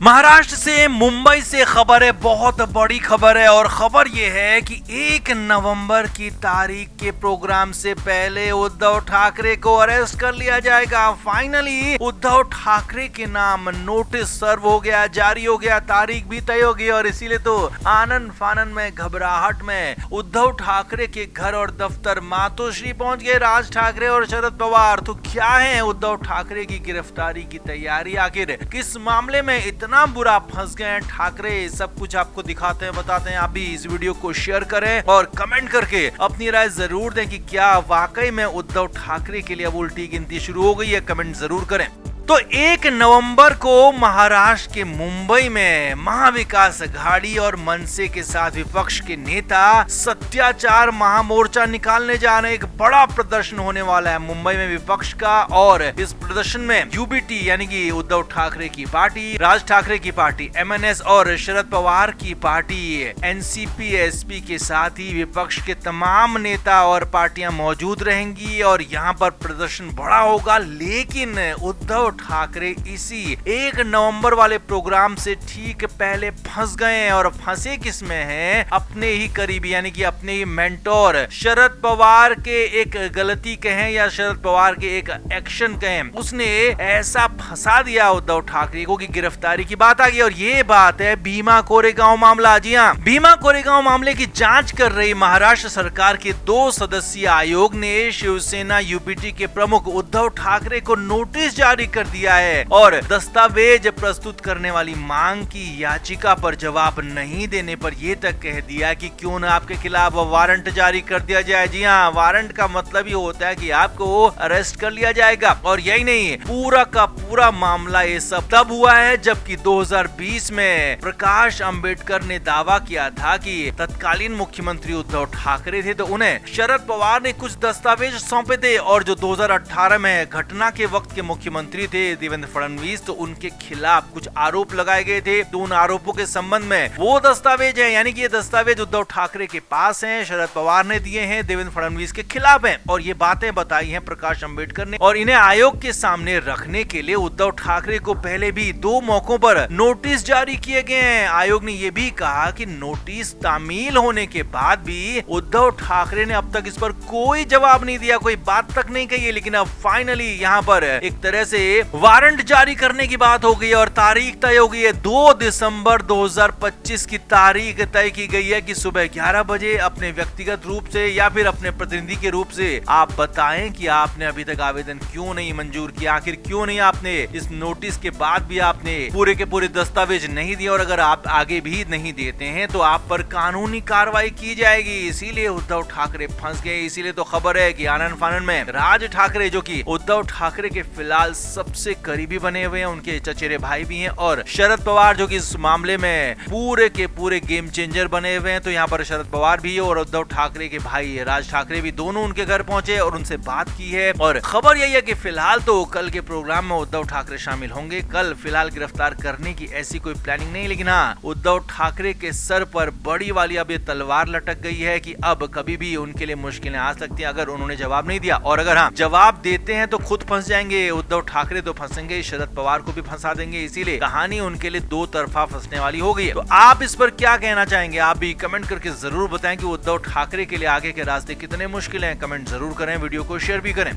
महाराष्ट्र से, मुंबई से खबर है, बहुत बड़ी खबर है। और खबर यह है कि 1 नवंबर की तारीख के प्रोग्राम से पहले उद्धव ठाकरे को अरेस्ट कर लिया जाएगा। फाइनली उद्धव ठाकरे के नाम नोटिस सर्व हो गया, जारी हो गया, तारीख भी तय हो गई। और इसीलिए तो आनन फानन में, घबराहट में उद्धव ठाकरे के घर और दफ्तर मातोश्री पहुंच गए राज ठाकरे और शरद पवार। तो क्या है उद्धव ठाकरे की गिरफ्तारी की तैयारी? आखिर किस मामले में इतना बुरा फंस गए हैं ठाकरे? सब कुछ आपको दिखाते हैं, बताते हैं। आप भी इस वीडियो को शेयर करें और कमेंट करके अपनी राय जरूर दें कि क्या वाकई में उद्धव ठाकरे के लिए अब उल्टी गिनती शुरू हो गई है। कमेंट जरूर करें। तो 1 नवंबर को महाराष्ट्र के मुंबई में महाविकास अघाड़ी और मनसे के साथ विपक्ष के नेता सत्याचार महामोर्चा निकालने जा रहे हैं। एक बड़ा प्रदर्शन होने वाला है मुंबई में विपक्ष का। और इस प्रदर्शन में यूबीटी यानी कि उद्धव ठाकरे की पार्टी, राज ठाकरे की पार्टी एमएनएस और शरद पवार की पार्टी एनसीपी एसपी के साथ ही विपक्ष के तमाम नेता और पार्टियां मौजूद रहेंगी और यहाँ पर प्रदर्शन बड़ा होगा। लेकिन उद्धव ठाकरे इसी 1 नवंबर वाले प्रोग्राम से ठीक पहले फंस गए हैं। और फंसे किसमें हैं? अपने ही करीबी यानी कि अपने ही मेंटोर शरद पवार के एक गलती कहें या शरद पवार के एक एक्शन कहें, उसने ऐसा फंसा दिया उद्धव ठाकरे को कि गिरफ्तारी की बात आ गई। और ये बात है भीमा कोरेगांव मामला। जी हाँ, भीमा कोरेगांव मामले की जांच कर रही महाराष्ट्र सरकार के 2 सदस्यीय आयोग ने शिवसेना यूपीटी के प्रमुख उद्धव ठाकरे को नोटिस जारी कर दिया है और दस्तावेज प्रस्तुत करने वाली मांग की याचिका पर जवाब नहीं देने पर यह तक कह दिया कि क्यों न आपके खिलाफ वारंट जारी कर दिया जाए। जी हाँ, वारंट का मतलब ये होता है कि आपको अरेस्ट कर लिया जाएगा। और यही नहीं, पूरा का पूरा मामला ये सब तब हुआ है जबकि 2020 में प्रकाश अंबेडकर ने दावा किया था कि तत्कालीन मुख्यमंत्री उद्धव ठाकरे थे तो उन्हें शरद पवार ने कुछ दस्तावेज सौंपे थे। और जो 2018 में घटना के वक्त के मुख्यमंत्री थे देवेंद्र फडणवीस, तो उनके खिलाफ कुछ आरोप लगाए गए थे। तो उन आरोपों के संबंध में वो दस्तावेज हैं, यानी कि ये दस्तावेज उद्धव ठाकरे के पास हैं, शरद पवार ने दिए हैं, देवेंद्र फडणवीस के खिलाफ हैं। और ये बातें बताई हैं प्रकाश अंबेडकर ने। और इन्हें आयोग के सामने रखने के लिए उद्धव ठाकरे को पहले भी 2 मौकों पर नोटिस जारी किए गए हैं। आयोग ने यह भी कहा कि नोटिस तामील होने के बाद भी उद्धव ठाकरे ने अब तक इस पर कोई जवाब नहीं दिया, कोई बात तक नहीं कही है। लेकिन अब फाइनली यहाँ पर एक तरह से वारंट जारी करने की बात हो गई और तारीख तय हो गई है। 2 दिसंबर 2025 की तारीख तय की गई है कि सुबह 11 बजे अपने व्यक्तिगत रूप से या फिर अपने प्रतिनिधि के रूप से आप बताएं कि आपने अभी तक आवेदन क्यों नहीं मंजूर किया, आखिर क्यों नहीं आपने इस नोटिस के बाद भी आपने पूरे के पूरे दस्तावेज नहीं दिए। और अगर आप आगे भी नहीं देते हैं तो आप पर कानूनी कार्रवाई की जाएगी। इसीलिए उद्धव ठाकरे फंस गए। इसीलिए तो खबर है कि आनन फानन में राज ठाकरे, जो कि उद्धव ठाकरे के फिलहाल सबसे करीबी बने हुए हैं, उनके चचेरे भाई भी हैं, और शरद पवार जो कि इस मामले में पूरे के पूरे गेम चेंजर बने हुए हैं। तो यहाँ पर शरद पवार भी है और उद्धव ठाकरे के भाई राज ठाकरे भी, दोनों उनके घर पहुंचे और उनसे बात की है। और खबर यही है कि फिलहाल तो कल के प्रोग्राम में उद्धव ठाकरे शामिल होंगे। कल फिलहाल गिरफ्तार करने की ऐसी कोई प्लानिंग नहीं, लेकिन हाँ, उद्धव ठाकरे के सर पर बड़ी वाली अब ये तलवार लटक गई है कि अब कभी भी उनके लिए मुश्किलें आ सकती हैं अगर उन्होंने जवाब नहीं दिया। और अगर हाँ जवाब देते हैं तो खुद फंस जाएंगे। उद्धव ठाकरे तो फंसेंगे, शरद पवार को भी फंसा देंगे। इसीलिए कहानी उनके लिए 2 तरफा फंसने वाली हो गई है। तो आप इस पर क्या कहना चाहेंगे? आप भी कमेंट करके जरूर बताएं कि उद्धव ठाकरे के लिए आगे के रास्ते कितने मुश्किल हैं। कमेंट जरूर करें, वीडियो को शेयर भी करें।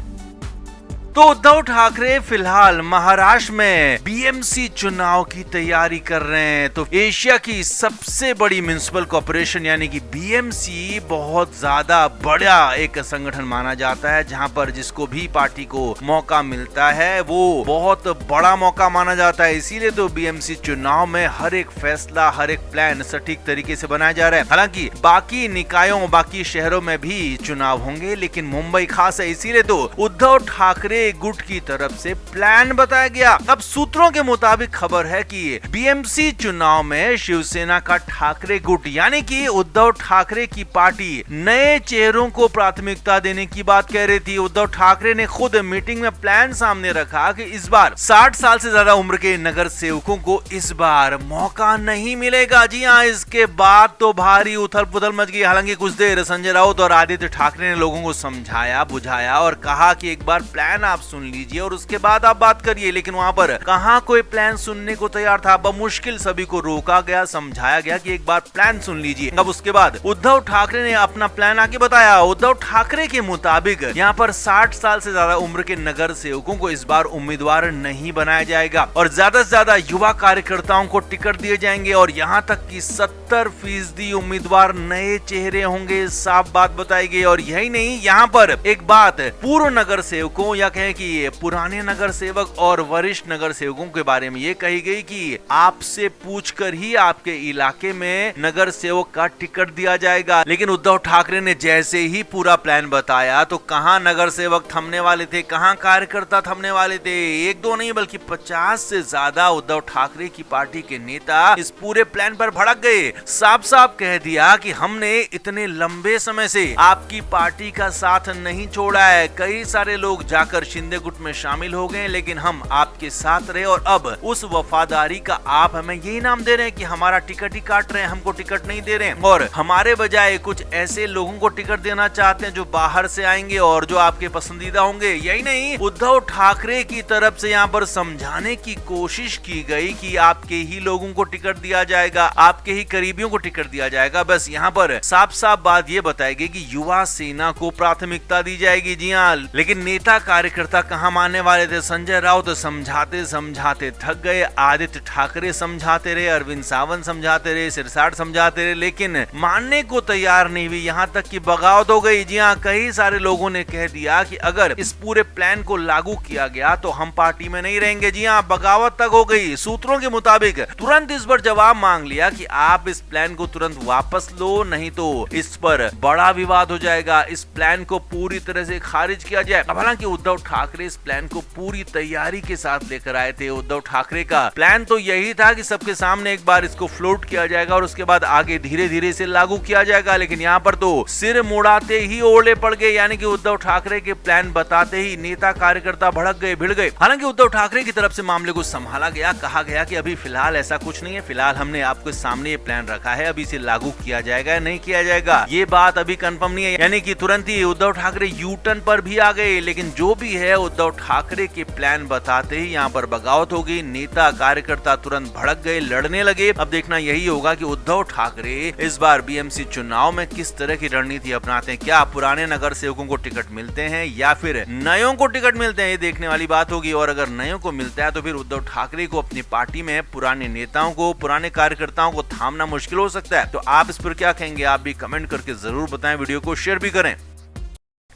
तो उद्धव ठाकरे फिलहाल महाराष्ट्र में बीएमसी चुनाव की तैयारी कर रहे हैं। तो एशिया की सबसे बड़ी म्युनिसिपल कॉर्पोरेशन यानी कि बीएमसी बहुत ज्यादा बड़ा एक संगठन माना जाता है, जहां पर जिसको भी पार्टी को मौका मिलता है वो बहुत बड़ा मौका माना जाता है। इसीलिए तो बीएमसी चुनाव में हर एक फैसला, हर एक प्लान सटीक तरीके से बनाया जा रहा है। हालांकि बाकी निकायों, बाकी शहरों में भी चुनाव होंगे, लेकिन मुंबई खास है। इसीलिए तो उद्धव ठाकरे गुट की तरफ से प्लान बताया गया। अब सूत्रों के मुताबिक खबर है कि बीएमसी चुनाव में शिवसेना का ठाकरे गुट यानी कि उद्धव ठाकरे की पार्टी नए चेहरों को प्राथमिकता देने की बात कह रही थी। उद्धव ठाकरे ने खुद मीटिंग में प्लान सामने रखा कि इस बार 60 साल से ज्यादा उम्र के नगर सेवकों को इस बार मौका नहीं मिलेगा। जी हाँ, इसके बाद तो भारी उथल पुथल मच गई। हालांकि कुछ देर संजय राउत और आदित्य ठाकरे ने लोगों को समझाया, बुझाया और कहा कि एक बार प्लान आप सुन लीजिए और उसके बाद आप बात करिए। लेकिन वहाँ पर कहाँ कोई प्लान सुनने को तैयार था। बमुश्किल सभी को रोका गया, समझाया गया कि एक बार प्लान सुन लीजिए। अब उसके बाद उद्धव ठाकरे ने अपना प्लान आगे बताया। उद्धव ठाकरे के मुताबिक यहाँ पर 60 साल से ज्यादा उम्र के नगर सेवकों को इस बार उम्मीदवार नहीं बनाया जाएगा और ज्यादा से ज्यादा युवा कार्यकर्ताओं को टिकट दिए जाएंगे और यहाँ तक कि 70% उम्मीदवार नए चेहरे होंगे, साफ बात बताई गई। और यही नहीं, यहाँ पर एक बात पूर्व नगर सेवकों या कहें कि पुराने नगर सेवक और वरिष्ठ नगर सेवकों के बारे में ये कही गई कि आपसे पूछकर ही आपके इलाके में नगर सेवक का टिकट दिया जाएगा। लेकिन उद्धव ठाकरे ने जैसे ही पूरा प्लान बताया तो कहां नगर सेवक थमने वाले थे, कहां कार्यकर्ता थमने वाले थे। एक दो नहीं बल्कि 50 से ज्यादा उद्धव ठाकरे की पार्टी के नेता इस पूरे प्लान पर भड़क गए। साफ साफ कह दिया कि हमने इतने लंबे समय से आपकी पार्टी का साथ नहीं छोड़ा है। कई सारे लोग जाकर शिंदे गुट में शामिल हो गए, लेकिन हम आपके साथ रहे और अब उस वफादारी का आप हमें यही नाम दे रहे हैं कि हमारा टिकट ही काट रहे हैं, हमको टिकट नहीं दे रहे हैं और हमारे बजाय कुछ ऐसे लोगों को टिकट देना चाहते हैं जो बाहर से आएंगे और जो आपके पसंदीदा होंगे। यही नहीं, उद्धव ठाकरे की तरफ से यहाँ पर समझाने की कोशिश की गई कि आपके ही लोगों को टिकट दिया जाएगा, आपके ही करीबियों को टिकट दिया जाएगा। बस यहाँ पर साफ साफ बात ये बताई गई कि युवा सेना को प्राथमिकता दी जाएगी। जी हाँ, लेकिन नेता कार्यकर्ता कहाँ मानने वाले थे। संजय राउत समझाते समझाते थक गए, आदित्य ठाकरे समझाते रहे, अरविंद सावंत समझाते रहे, सिरसाट समझाते रहे, लेकिन मानने को तैयार नहीं हुई। यहाँ तक कि बगावत हो गई। जी हाँ, कई सारे लोगों ने कह दिया कि अगर इस पूरे प्लान को लागू किया गया तो हम पार्टी में नहीं रहेंगे। जी हाँ, बगावत तक हो गई। सूत्रों के मुताबिक तुरंत इस पर जवाब मांग लिया कि आप इस प्लान को तुरंत वापस लो, नहीं तो इस पर बड़ा विवाद हो जाएगा, इस प्लान को पूरी तरह से खारिज किया जाए। हालांकि उद्धव ठाकरे इस प्लान को पूरी तैयारी के साथ लेकर आए थे। उद्धव ठाकरे का प्लान तो यही था कि सबके सामने एक बार इसको फ्लोट किया जाएगा और उसके बाद आगे धीरे धीरे इसे लागू किया जाएगा। लेकिन यहाँ पर तो सिर मुड़ाते ही ओले पड़ गए, यानी कि उद्धव ठाकरे के प्लान बताते ही नेता कार्यकर्ता भड़क गए, भिड़ गए। हालांकि उद्धव ठाकरे की तरफ से मामले को संभाला गया, कहा गया कि अभी फिलहाल ऐसा कुछ नहीं है, फिलहाल हमने आपके सामने ये प्लान रखा है, अभी इसे लागू किया जाएगा या नहीं किया जाएगा ये बात अभी कंफर्म नहीं है। यानी कि तुरंत ही उद्धव ठाकरे यू टर्न पर भी आ गए। लेकिन जो भी है, उद्धव ठाकरे के प्लान बताते ही यहाँ पर बगावत हो गई, नेता कार्यकर्ता तुरंत भड़क गए, लड़ने लगे। अब देखना यही होगा कि उद्धव ठाकरे इस बार बीएमसी चुनाव में किस तरह की रणनीति अपनाते हैं। क्या पुराने नगर सेवकों को टिकट मिलते हैं या फिर नयों को टिकट मिलते हैं, ये देखने वाली बात होगी। और अगर नयों को मिलता है तो फिर उद्धव ठाकरे को अपनी पार्टी में पुराने नेताओं को, पुराने कार्यकर्ताओं को थामना मुश्किल हो सकता है। तो आप इस पर क्या कहेंगे, आप भी कमेंट करके जरूर बताएं, वीडियो को शेयर भी करें।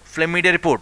Flame media report.